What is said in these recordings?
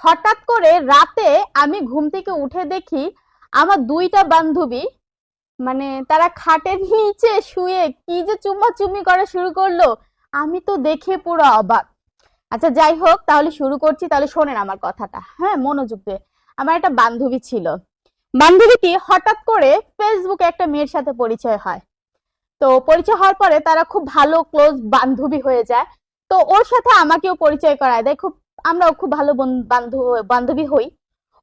হঠাৎ করে রাতে আমি ঘুম থেকে উঠে দেখি আমার দুইটা বান্ধবী মানে তারা খাটের নিচে শুয়ে কি যে চুম্মাচুম্মি করা শুরু করলো। আমি তো দেখে পুরো অবাক। আচ্ছা যাই হোক, তাহলে শুরু করছি। তাহলে শোনেন আমার কথাটা, হ্যাঁ, মনোযোগ দিয়ে। আমার একটা বান্ধবী ছিল। বান্ধবীটি হঠাৎ করে ফেসবুকে একটা মেয়ের সাথে পরিচয় হয়। তো পরিচয় হওয়ার পরে তারা খুব ভালো ক্লোজ বান্ধবী হয়ে যায়। তো ওর সাথে আমাকেও পরিচয় করায় দেয়। আমরাও খুব ভালো বান্ধবী হই।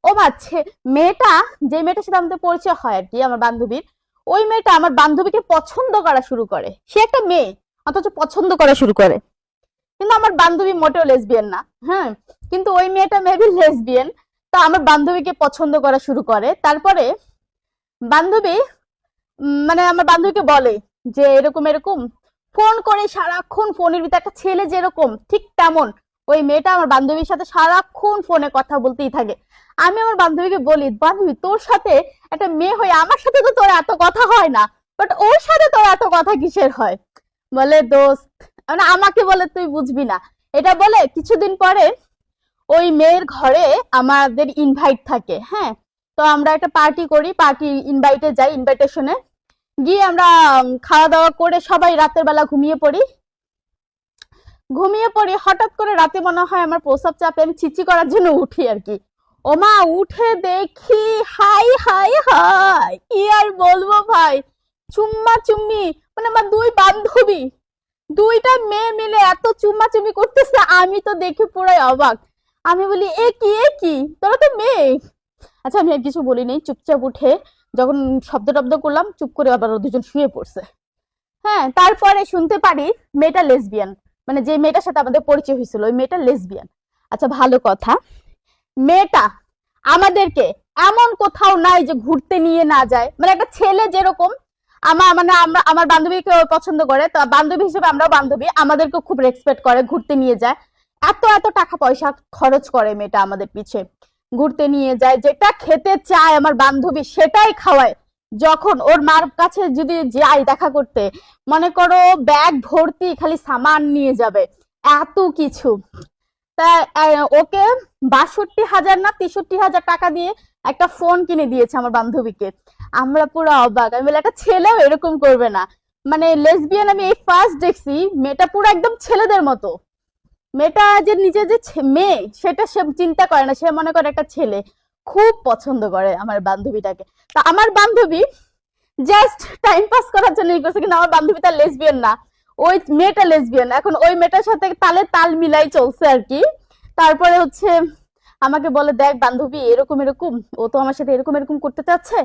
ও ভাবছে মেয়েটা, যে মেয়েটার সাথে আমাদের পরিচয় হয় আর কি, আমার বান্ধবীর, ওই মেয়েটা আমার বান্ধবীকে পছন্দ করা শুরু করে। সে একটা মেয়ে, অথচ পছন্দ করা শুরু করে। কিন্তু আমার বান্ধবী মোটেও লেসবিয়ান না। হ্যাঁ, কিন্তু ওই মেয়েটা মেবি লেসবিয়ান। তো আমার বান্ধবীকে পছন্দ করা শুরু করে। তারপরে বান্ধবী মানে আমার বান্ধবীকে বলে যে এরকম এরকম, ফোন করে সারাক্ষণ ফোনের ভিতরে, একটা ছেলে যেরকম ঠিক তেমন ওই মেয়েটা আমার বান্ধবীর সাথে সারাক্ষণ ফোনে কথা বলতেই থাকে। আমি আমার বান্ধবীকে বলি, বান্ধবী তোর সাথে একটা মেয়ে হয়ে আমার সাথে তো তোর এত কথা হয় না, বাট ওর সাথে তোর এত কথা কিসের হয়? বলে দোস্ত, মানে আমাকে বলে তুই বুঝবি না। এটা বলে কিছুদিন পরে ওই মেয়ের ঘরে আমাদের ইনভাইট থাকে। হ্যাঁ, তো আমরা একটা পার্টি করি, পার্টি ইনভাইটে যাই, ইনভাইটেশনে গিয়ে আমরা খাওয়া দাওয়া করে সবাই রাতের বেলা ঘুমিয়ে পড়ি। হঠাৎ করে রাতে মনে হয় আমার প্রস্রাব চাপে, আমি ছিচি করার জন্য উঠি আর কি। ওমা, উঠে দেখি হাই হাই হাই, কি আর বলবো ভাই, চুম্মা চুম্মি, মানে আমার দুই বান্ধবী, দুইটা মেয়ে মিলে এত চুম্মা চুম্মি করতেছে। আমি তো দেখে পুরাই অবাক। আমি বলি এ কি তোরা তো মেয়ে। আচ্ছা আমি আর কিছু বলি নাই, চুপচাপ উঠে যখন শব্দ টব্দ করলাম, চুপ করে আবার ও দুজন শুয়ে পড়ছে। হ্যাঁ, তারপরে শুনতে পারি মেয়েটা লেসবিয়ান। মানে যে মেয়েটার সাথে আমাদের পরিচয় হয়েছিল ওই মেয়েটা লেসবিয়ান। আচ্ছা ভালো কথা, মেয়েটা আমাদেরকে এমন কোথাও নাই যে ঘুরতে নিয়ে না যায়। মানে একটা ছেলে যেরকম আমার বান্ধবীকে পছন্দ করে, তো বান্ধবী হিসেবে আমরাও বান্ধবী, আমাদেরকে খুব রেসপেক্ট করে, ঘুরতে নিয়ে যায়। এত এত টাকা পয়সা খরচ করে মেয়েটা আমাদের পিছে, ঘুরতে নিয়ে যায়, যেটা খেতে চায় আমার বান্ধবী সেটাই খাওয়ায়। যখন ওর মার কাছে যদি যাই দেখা করতে, মনে করো ব্যাগ ভর্তি খালি সামান নিয়ে যাবে, এত কিছু। তা ওকে ৬২,০০০ না ৬৩,০০০ টাকা দিয়ে একটা ফোন কিনে দিয়েছে আমার বান্ধবীকে। আমরা পুরো অবাক। আমি বলি একটা ছেলেও এরকম করবে না। মানে লেসবিয়ান আমি এই ফার্স্ট দেখছি। মেয়েটা পুরো একদম ছেলেদের মতো। মেয়েটা যে নিজে যে মেয়ে সেটা সে চিন্তা করে না, সে মনে করে একটা ছেলে। খুব পছন্দ করে আমার বান্ধবীটাকে। তা আমার বান্ধবী জাস্ট টাইম পাস করার জন্য করছে, কিন্তু আমার বান্ধবী তার লেসবিয়ান না, ওই মেয়েটা লেসবিয়ান। এখন ওই মেয়েটার সাথে তালে তাল মিলাই চলছে আর কি। তারপরে হচ্ছে আমাকে বলে দেখ বান্ধবী এরকম এরকম, ও তো আমার সাথে এরকম এরকম করতে চাচ্ছে,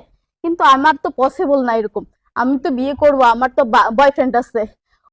কিন্তু আমার তো পসিবল না এরকম। আমি তো বিয়ে করব, আমার তো বয়ফ্রেন্ড আছে।